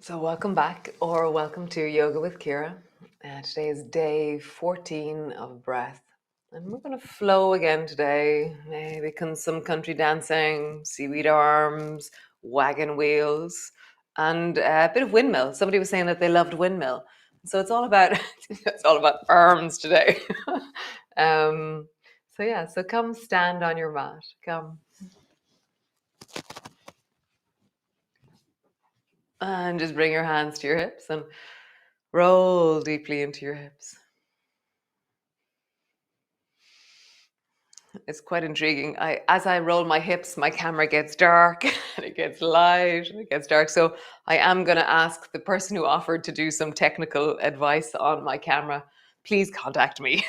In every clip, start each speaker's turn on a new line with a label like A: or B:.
A: So welcome back, or welcome to Yoga with Ciara. Today is day 14 of breath. And we're going to flow again today. Maybe some country dancing, seaweed arms, wagon wheels, and a bit of windmill. Somebody was saying that they loved windmill. So it's all about it's all about arms today. um, so come stand on your mat. Come. And just bring your hands to your hips and roll deeply into your hips. It's quite intriguing. As I roll my hips, my camera gets dark and it gets light and it gets dark. So I am going to ask the person who offered to do some technical advice on my camera, please contact me.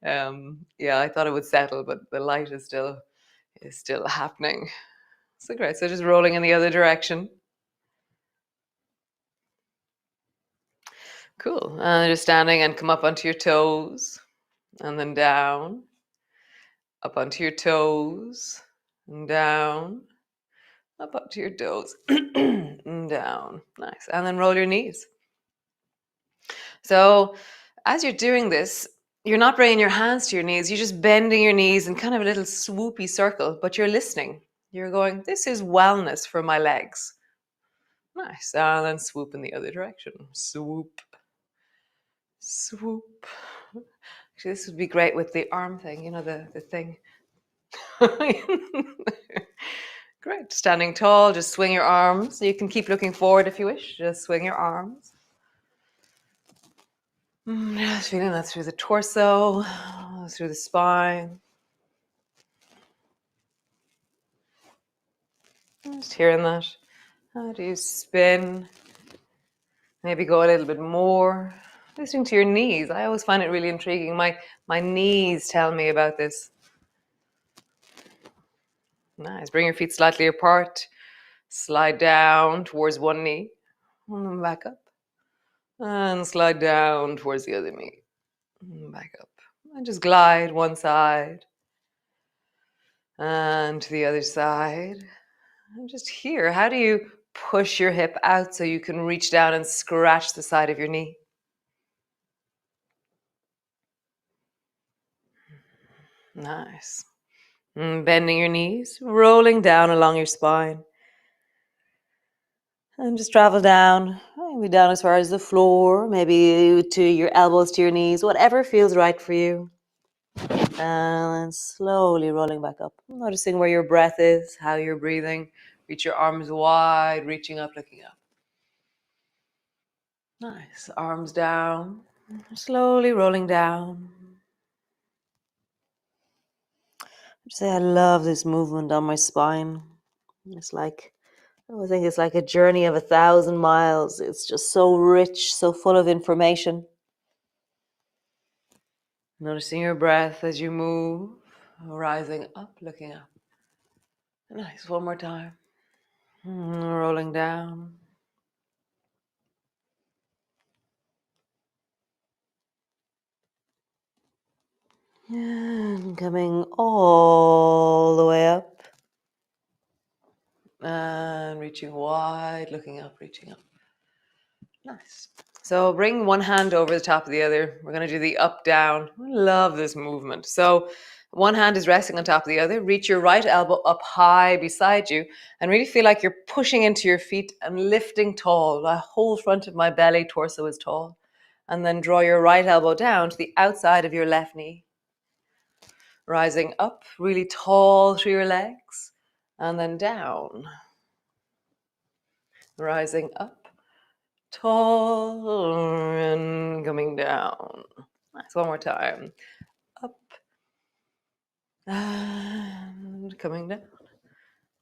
A: Yeah, I thought it would settle, but the light is still happening. So great. So just rolling in the other direction. Cool. And just standing and come up onto your toes and then down, up onto your toes and down, up onto your toes and down. Nice. And then roll your knees. So as you're doing this, you're not bringing your hands to your knees. You're just bending your knees in kind of a little swoopy circle, but you're listening. You're going, this is wellness for my legs. Nice. And then swoop in the other direction. Swoop. Swoop. Actually, this would be great with the arm thing, the thing. Great. Standing tall, just swing your arms. You can keep looking forward if you wish. Just swing your arms. Just feeling that through the torso, through the spine. Just hearing that. How do you spin? Maybe go a little bit more. Listening to your knees. I always find it really intriguing. My knees tell me about this. Nice. Bring your feet slightly apart. Slide down towards one knee. And then back up. And slide down towards the other knee. And back up. And just glide one side. And to the other side. And just here, how do you push your hip out so you can reach down and scratch the side of your knee? Nice. Bending your knees, rolling down along your spine. And just travel down, maybe down as far as the floor, maybe to your elbows, to your knees, whatever feels right for you. And then slowly rolling back up. Noticing where your breath is, how you're breathing. Reach your arms wide, reaching up, looking up. Nice. Arms down, slowly rolling down. Say I love this movement on my spine. It's like, I think it's like a journey of 1,000 miles. It's just so rich, so full of information. Noticing your breath as you move, rising up, looking up. Nice. One more time. Rolling down. And coming all the way up. And reaching wide, looking up, reaching up. Nice. So bring one hand over the top of the other. We're going to do the up, down. I love this movement. So one hand is resting on top of the other. Reach your right elbow up high beside you and really feel like you're pushing into your feet and lifting tall. The whole front of my belly, torso is tall. And then draw your right elbow down to the outside of your left knee. Rising up really tall through your legs and then down. Rising up. Tall and coming down. Nice. One more time. Up and coming down.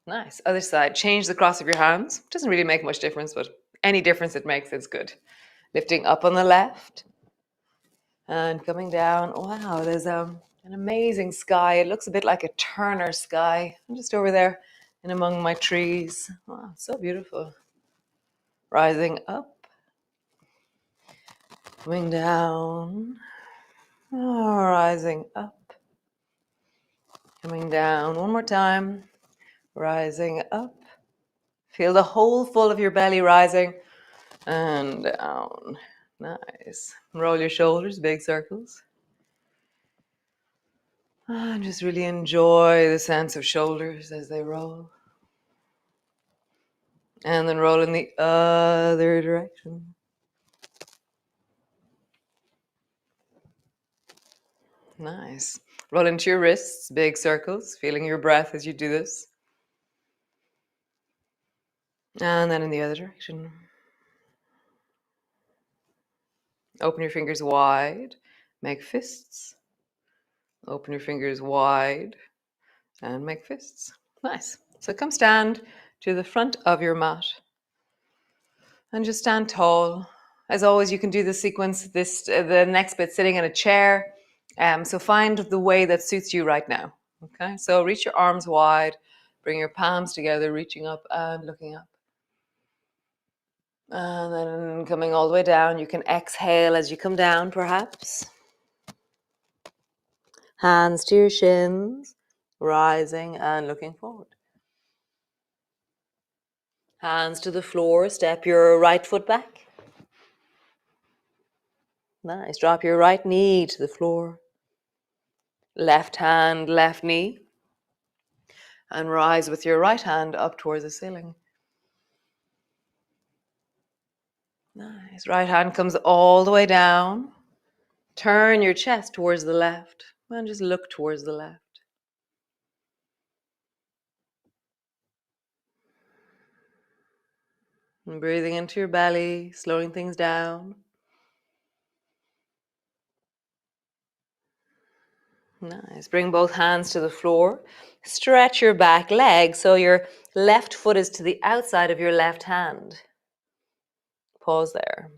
A: Nice. Other side. Change the cross of your hands. Doesn't really make much difference, but any difference it makes is good. Lifting up on the left and coming down. Wow, there's an amazing sky. It looks a bit like a Turner sky. I'm just over there in among my trees. Wow, so beautiful. Rising up. Coming down. Rising up, coming down. One more time. Rising up, Feel the whole full of your belly rising and down. Nice. Roll your shoulders, big circles. And just really enjoy the sense of shoulders as they roll. And then roll in the other direction. Nice. Roll into your wrists, big circles, feeling your breath as you do this. And then in the other direction. Open your fingers wide, make fists. Open your fingers wide and make fists. Nice. So come stand to the front of your mat and just stand tall. As always, you can do this sequence, the next bit sitting in a chair. So find the way that suits you right now. Okay, so reach your arms wide, bring your palms together, reaching up and looking up. And then coming all the way down, you can exhale as you come down, perhaps. Hands to your shins, rising and looking forward. Hands to the floor, step your right foot back. Nice, drop your right knee to the floor. Left hand, left knee. And rise with your right hand up towards the ceiling. Nice, right hand comes all the way down. Turn your chest towards the left and just look towards the left. And breathing into your belly, slowing things down. Nice. Bring both hands to the floor. Stretch your back leg so your left foot is to the outside of your left hand. Pause there.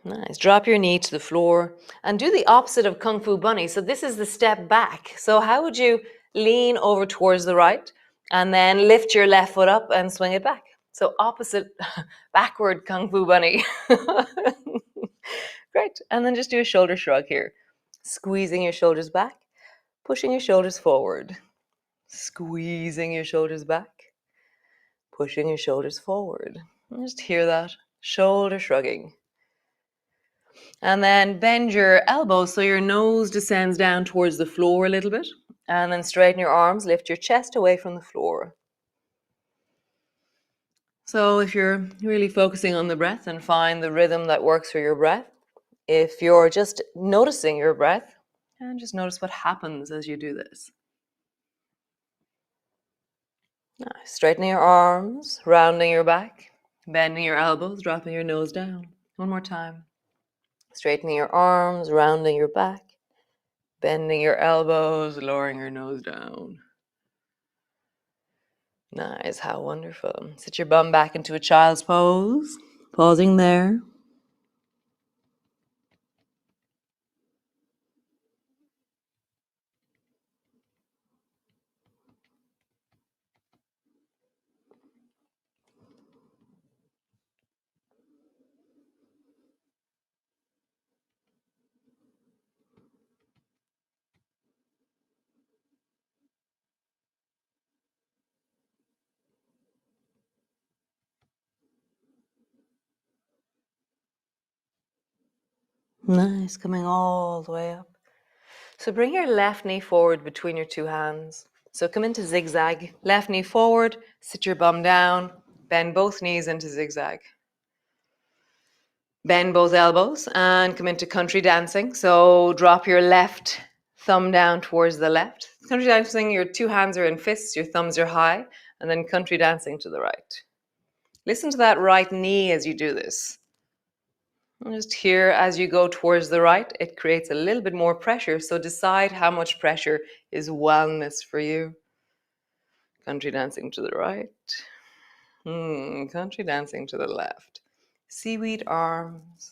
A: Nice. Drop your knee to the floor and do the opposite of Kung Fu Bunny. So this is the step back. So how would you lean over towards the right and then lift your left foot up and swing it back? So opposite, backward Kung Fu Bunny. Great. And then just do a shoulder shrug here. Squeezing your shoulders back, pushing your shoulders forward. Squeezing your shoulders back, pushing your shoulders forward. Just hear that. Shoulder shrugging. And then bend your elbows so your nose descends down towards the floor a little bit. And then straighten your arms, lift your chest away from the floor. So if you're really focusing on the breath and find the rhythm that works for your breath, if you're just noticing your breath, and just notice what happens as you do this. Nice. Straightening your arms, rounding your back, bending your elbows, dropping your nose down. One more time. Straightening your arms, rounding your back, bending your elbows, lowering your nose down. Nice, how wonderful. Sit your bum back into a child's pose, pausing there. Nice, coming all the way up. So bring your left knee forward between your two hands. So come into zigzag. Left knee forward, sit your bum down, bend both knees into zigzag. Bend both elbows and come into country dancing. So drop your left thumb down towards the left. Country dancing, your two hands are in fists, your thumbs are high, and then country dancing to the right. Listen to that right knee as you do this. And just here, as you go towards the right, it creates a little bit more pressure. So decide how much pressure is wellness for you. Country dancing to the right. Country dancing to the left. Seaweed arms.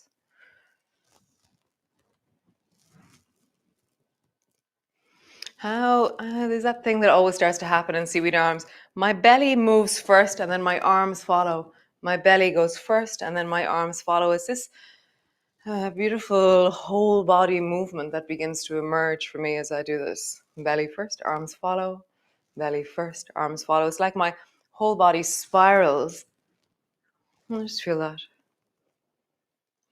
A: How, there's that thing that always starts to happen in seaweed arms. My belly moves first and then my arms follow. My belly goes first and then my arms follow. It's this beautiful whole body movement that begins to emerge for me as I do this. Belly first, arms follow. Belly first, arms follow. It's like my whole body spirals. Just feel that.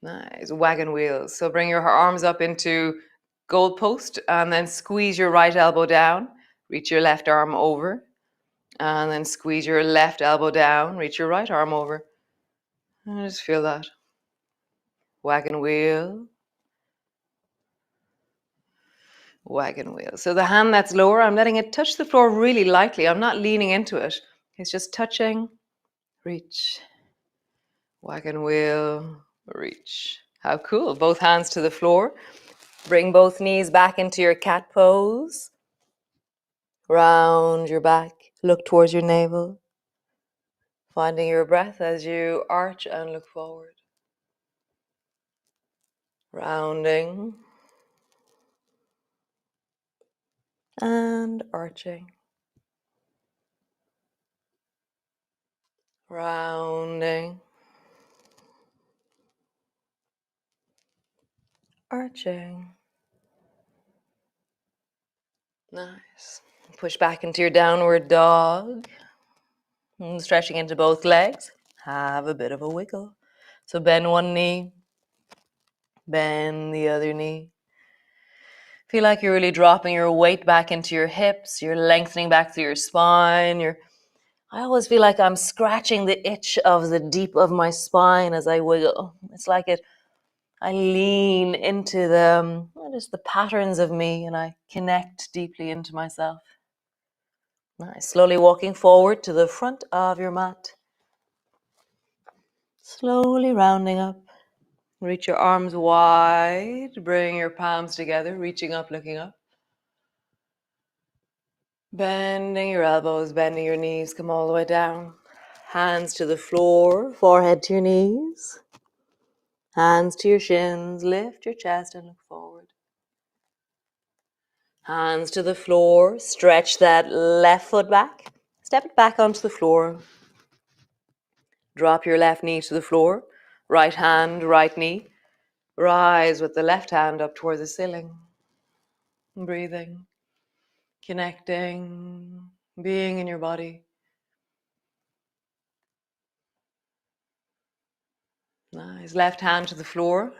A: Nice. Wagon wheels. So bring your arms up into goalpost and then squeeze your right elbow down. Reach your left arm over. And then squeeze your left elbow down. Reach your right arm over. And just feel that. Wagon wheel. Wagon wheel. So the hand that's lower, I'm letting it touch the floor really lightly. I'm not leaning into it. It's just touching. Reach. Wagon wheel. Reach. How cool. Both hands to the floor. Bring both knees back into your cat pose. Round your back. Look towards your navel. Finding your breath as you arch and look forward. Rounding. And arching. Rounding. Arching. Nice. Push back into your downward dog. And stretching into both legs. Have a bit of a wiggle. So bend one knee. Bend the other knee. Feel like you're really dropping your weight back into your hips. You're lengthening back through your spine. I always feel like I'm scratching the itch of the deep of my spine as I wiggle. It's like I lean into just the patterns of me and I connect deeply into myself. Nice. Slowly walking forward to the front of your mat. Slowly rounding up. Reach your arms wide. Bring your palms together, reaching up, looking up. Bending your elbows, bending your knees, come all the way down. Hands to the floor, forehead to your knees. Hands to your shins, lift your chest and look forward. Hands to the floor, stretch that left foot back. Step it back onto the floor. Drop your left knee to the floor. Right hand, right knee. Rise with the left hand up towards the ceiling. Breathing, connecting, being in your body. Nice. Left hand to the floor.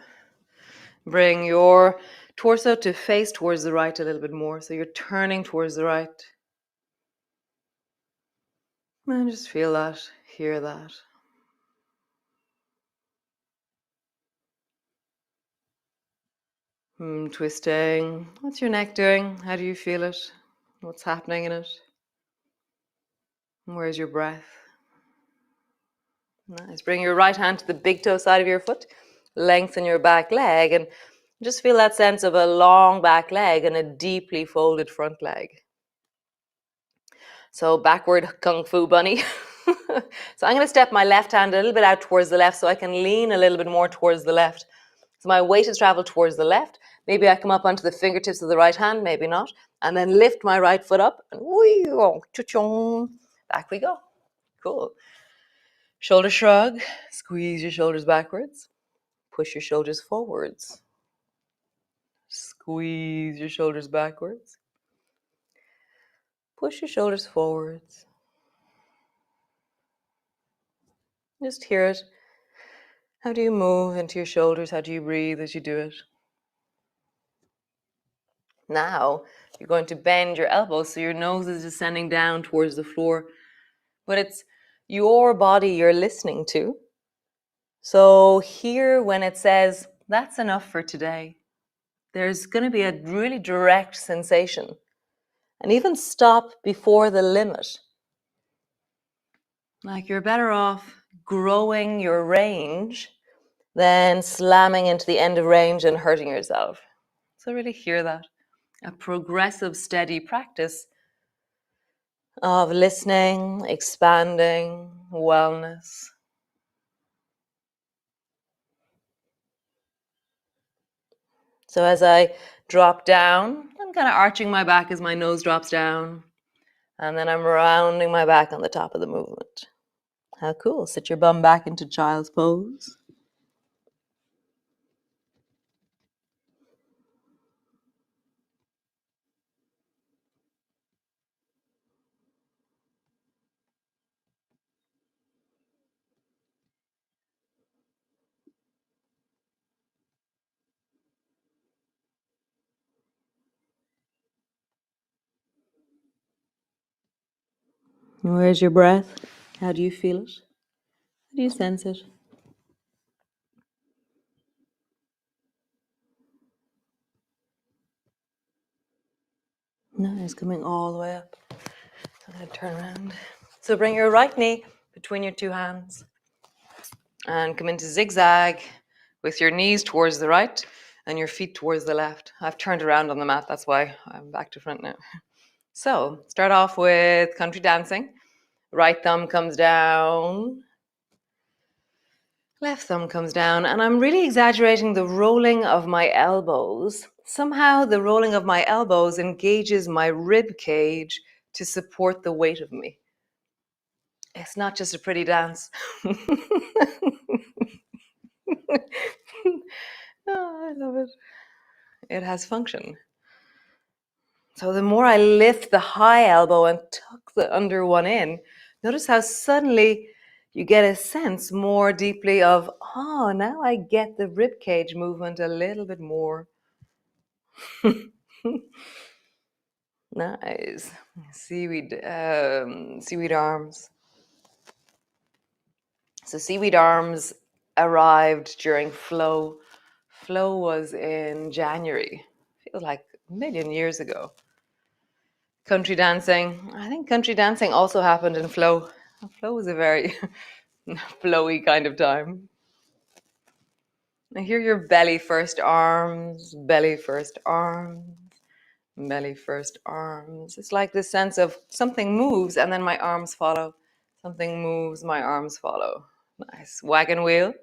A: Bring your torso to face towards the right a little bit more. So you're turning towards the right. And just feel that, hear that. Twisting. What's your neck doing? How do you feel it? What's happening in it? Where's your breath? Nice. Bring your right hand to the big toe side of your foot. Lengthen your back leg and just feel that sense of a long back leg and a deeply folded front leg. So backward kung fu bunny. So I'm going to step my left hand a little bit out towards the left so I can lean a little bit more towards the left. So my weight has traveled towards the left. Maybe I come up onto the fingertips of the right hand, maybe not. And then lift my right foot up and back we go. Cool. Shoulder shrug. Squeeze your shoulders backwards. Push your shoulders forwards. Squeeze your shoulders backwards. Push your shoulders forwards. Just hear it. How do you move into your shoulders? How do you breathe as you do it? Now, you're going to bend your elbows so your nose is descending down towards the floor. But it's your body you're listening to. So here when it says, that's enough for today, there's going to be a really direct sensation. And even stop before the limit. Like you're better off growing your range than slamming into the end of range and hurting yourself. So really hear that. A progressive, steady practice of listening, expanding, wellness. So as I drop down, I'm kind of arching my back as my nose drops down. And then I'm rounding my back on the top of the movement. How cool. Sit your bum back into child's pose. Where's your breath? How do you feel it? How do you sense it? Nice, coming all the way up. I'm going to turn around. So bring your right knee between your two hands and come into zigzag with your knees towards the right and your feet towards the left. I've turned around on the mat, that's why I'm back to front now. So start off with country dancing. Right thumb comes down, left thumb comes down, and I'm really exaggerating the rolling of my elbows. Somehow the rolling of my elbows engages my rib cage to support the weight of me. It's not just a pretty dance. Oh, I love it. It has function. So the more I lift the high elbow and tuck the under one in, notice how suddenly you get a sense more deeply of, oh, now I get the rib cage movement a little bit more. Nice. Seaweed arms. So seaweed arms arrived during flow. Flow was in January. Feels like a million years ago. Country dancing. I think country dancing also happened in flow. Flow was a very flowy kind of time. Now here your belly first arms, belly first arms, belly first arms. It's like this sense of something moves and then my arms follow. Something moves, my arms follow. Nice. Wagon wheel.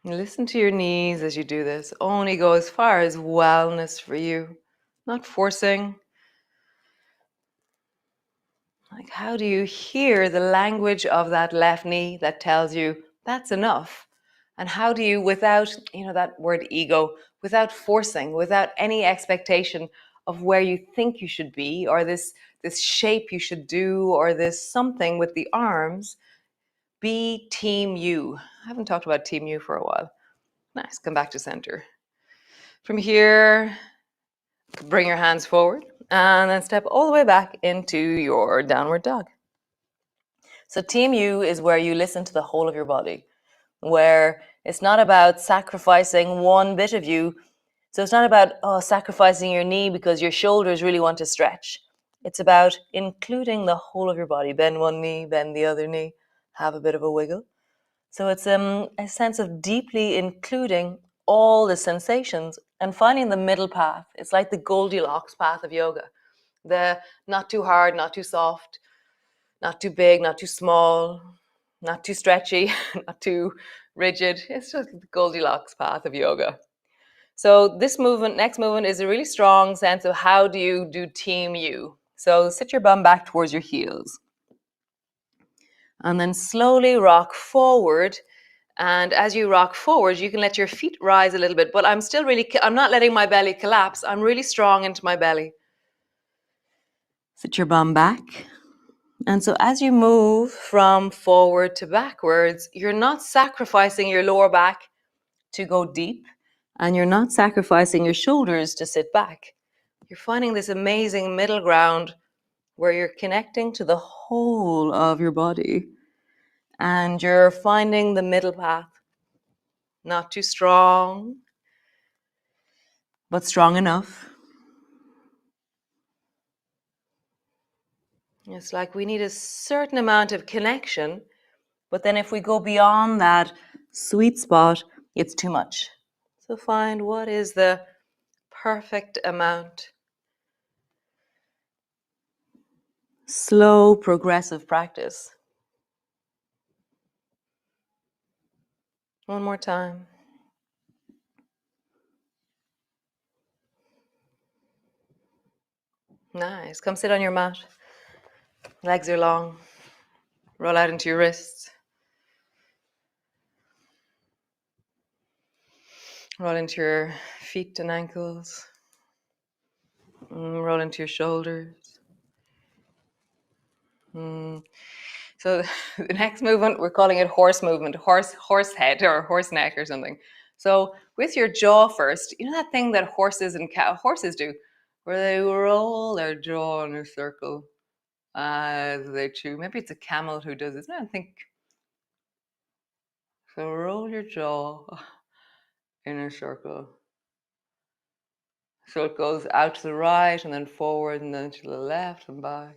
A: Listen to your knees as you do this. Only go as far as wellness for you, not forcing. Like, how do you hear the language of that left knee that tells you that's enough? And how do you, without, that word ego, without forcing, without any expectation of where you think you should be, or this shape you should do, or this something with the arms, be team you. I haven't talked about team you for a while. Nice, come back to center. From here, bring your hands forward and then step all the way back into your downward dog. So team you is where you listen to the whole of your body, where it's not about sacrificing one bit of you. So it's not about sacrificing your knee because your shoulders really want to stretch. It's about including the whole of your body. Bend one knee, bend the other knee, have a bit of a wiggle. So it's a sense of deeply including all the sensations and finding the middle path. It's like the Goldilocks path of yoga. The not too hard, not too soft, not too big, not too small, not too stretchy, not too rigid. It's just the Goldilocks path of yoga. So this movement, next movement, is a really strong sense of how do you do team you. So sit your bum back towards your heels. And then slowly rock forward. And as you rock forward, you can let your feet rise a little bit, but I'm not letting my belly collapse. I'm really strong into my belly. Sit your bum back. And so as you move from forward to backwards, you're not sacrificing your lower back to go deep, and you're not sacrificing your shoulders to sit back. You're finding this amazing middle ground where you're connecting to the whole of your body, and you're finding the middle path. Not too strong, but strong enough. It's like we need a certain amount of connection, but then if we go beyond that sweet spot, it's too much. So find what is the perfect amount. Slow, progressive practice. One more time. Nice. Come sit on your mat. Legs are long. Roll out into your wrists. Roll into your feet and ankles. Roll into your shoulders. So the next movement, we're calling it horse movement, horse head or horse neck or something. So with your jaw first, you know that thing that horses and horses do, where they roll their jaw in a circle as they chew. Maybe it's a camel who does this. No, I think so. Roll your jaw in a circle. So it goes out to the right and then forward and then to the left and back.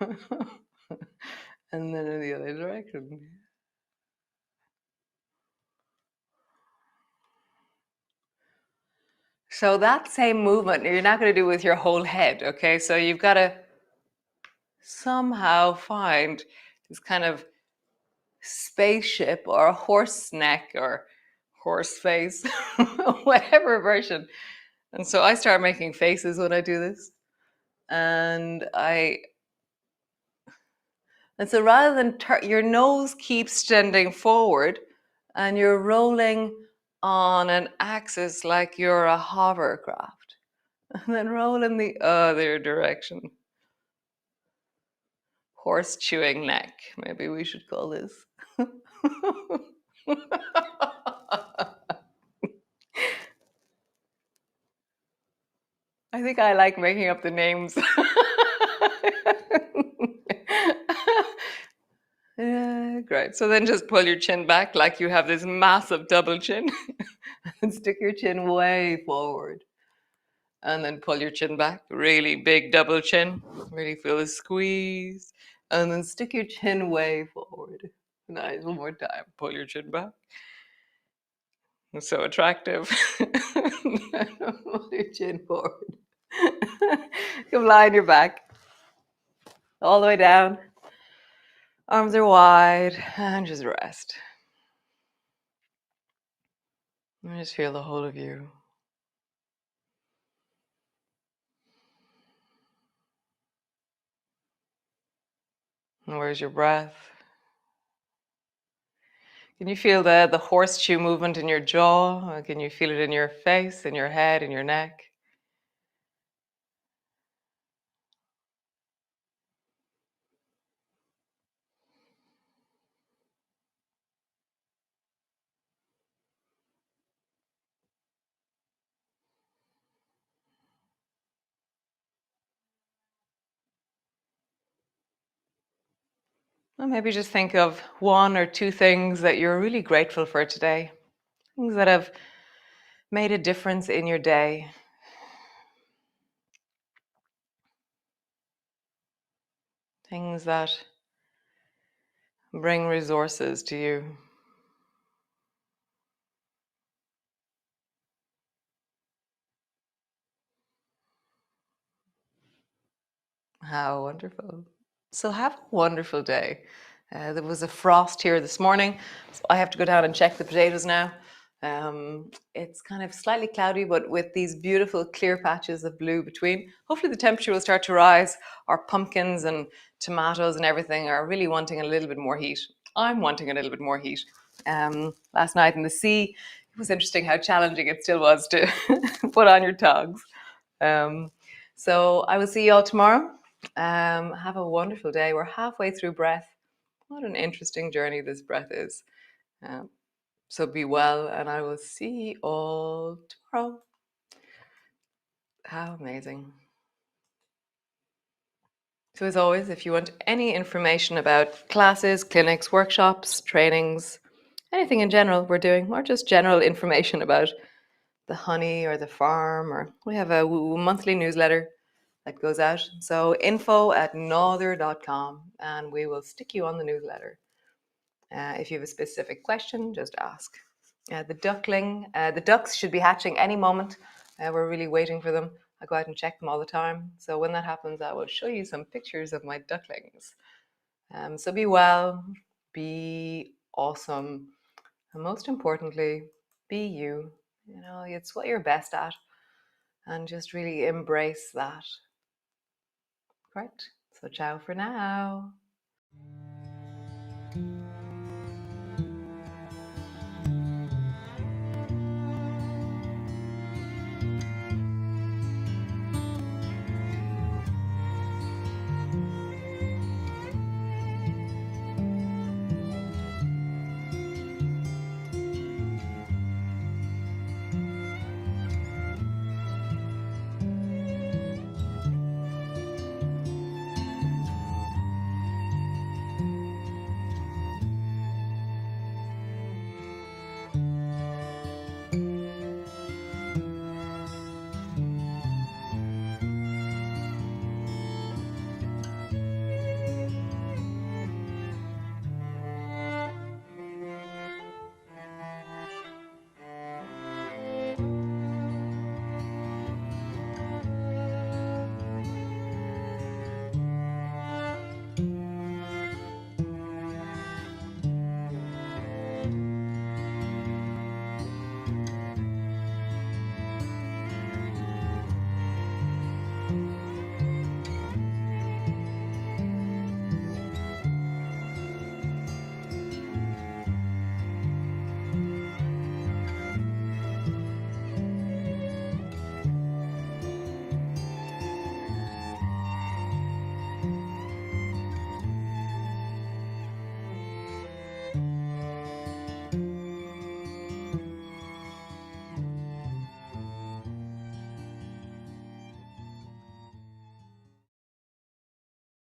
A: And then in the other direction. So that same movement, you're not going to do with your whole head, okay? So you've got to somehow find this kind of spaceship or a horse neck or horse face, whatever version. And so I start making faces when I do this. And so rather than your nose keeps tending forward and you're rolling on an axis like you're a hovercraft, and then roll in the other direction. Horse chewing neck, maybe we should call this. I think I like making up the names. Yeah, great. So then just pull your chin back like you have this massive double chin and stick your chin way forward. And then pull your chin back, really big double chin. Really feel the squeeze. And then stick your chin way forward. Nice, one more time. Pull your chin back. It's so attractive. Pull your chin forward. Come lie on your back. All the way down. Arms are wide. And just rest. And just feel the whole of you. And where's your breath? Can you feel the horseshoe movement in your jaw? Can you feel it in your face, in your head, in your neck? Well, maybe just think of one or two things that you're really grateful for today. Things that have made a difference in your day. Things that bring resources to you. How wonderful. So have a wonderful day. There was a frost here this morning, so I have to go down and check the potatoes now. It's kind of slightly cloudy, but with these beautiful clear patches of blue between. Hopefully the temperature will start to rise. Our pumpkins and tomatoes and everything are really wanting a little bit more heat. I'm wanting a little bit more heat. Last night in the sea, it was interesting how challenging it still was to put on your togs. Um, so I will see you all tomorrow. Have a wonderful day. We're halfway through breath. What an interesting journey this breath is. Um, so be well, and I will see you all tomorrow. How amazing. So as always, if you want any information about classes, clinics, workshops, trainings, anything in general we're doing, or just general information about the honey or the farm, or we have a monthly newsletter that goes out. So info@nother.com, and we will stick you on the newsletter. If you have a specific question, just ask. The ducks should be hatching any moment. We're really waiting for them. I go out and check them all the time. So when that happens, I will show you some pictures of my ducklings. So be well, be awesome, and most importantly, be you. You know, it's what you're best at, and just really embrace that. Great. So ciao for now.